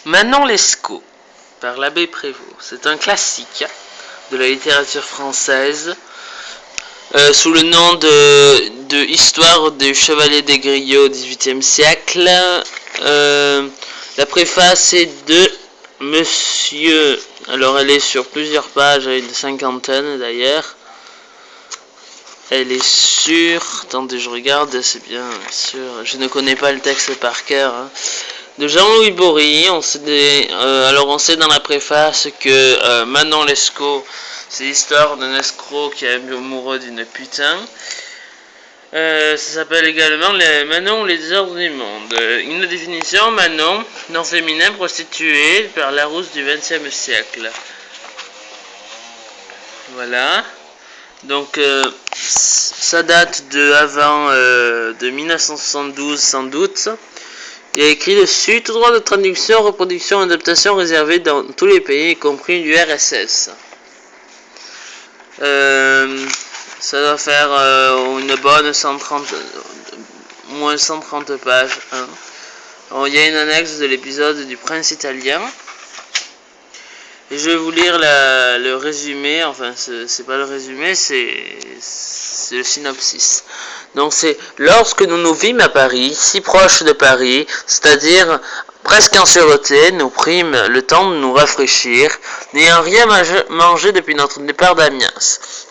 Manon Lescaut, par l'abbé Prévost. C'est un classique de la littérature française, sous le nom de Histoire du Chevalier des Griots au XVIIIe siècle. La préface est de Monsieur... Alors elle est sur plusieurs pages, une cinquantaine d'ailleurs. Elle est sur... Attendez, je regarde, c'est bien sûr... Je ne connais pas le texte par cœur. De Jean-Louis Bory. Alors on sait dans la préface que Manon Lescaut, c'est l'histoire d'un escroc qui est amoureux d'une putain. Ça s'appelle également Manon, les désordres du monde. Une définition: Manon, nom féminin, prostituée par Larousse du XXe siècle. Voilà. Donc ça date de 1972 sans doute. Il a écrit dessus: tout droit de traduction, reproduction, adaptation réservé dans tous les pays, y compris l'URSS. Ça doit faire une bonne 130, moins 130 pages. Hein. Alors, il y a une annexe de l'épisode du Prince italien. Et je vais vous lire le résumé, enfin c'est pas le résumé, c'est le synopsis. Donc c'est: lorsque nous nous vîmes à Paris, si proche de Paris, c'est-à-dire presque en sûreté, nous prîmes le temps de nous rafraîchir, n'ayant rien mangé depuis notre départ d'Amiens.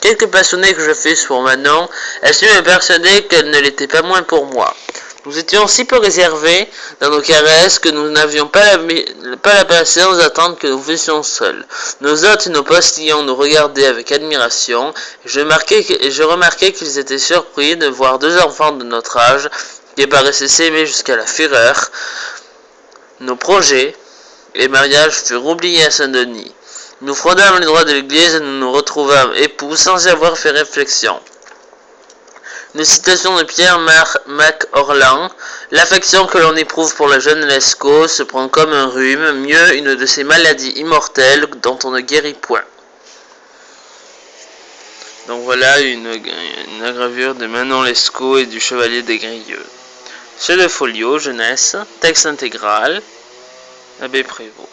Quelque passionné que je fusse pour Manon, elle sut me persuader qu'elle ne l'était pas moins pour moi. Nous étions si peu réservés dans nos caresses que nous n'avions pas la patience d'attendre que nous fussions seuls. Nos hôtes et nos postillons nous regardaient avec admiration, et je remarquai qu'ils étaient surpris de voir deux enfants de notre âge, qui paraissaient s'aimer jusqu'à la fureur. Nos projets et mariages furent oubliés à Saint-Denis. Nous fraudâmes les droits de l'Église et nous nous retrouvâmes époux sans y avoir fait réflexion. Une citation de Pierre Mac Orlan: l'affection que l'on éprouve pour la jeune Lescaut se prend comme un rhume, mieux une de ces maladies immortelles dont on ne guérit point. Donc voilà une gravure de Manon Lescaut et du Chevalier des Griots. Chez le Folio, jeunesse, texte intégral, Abbé Prévost.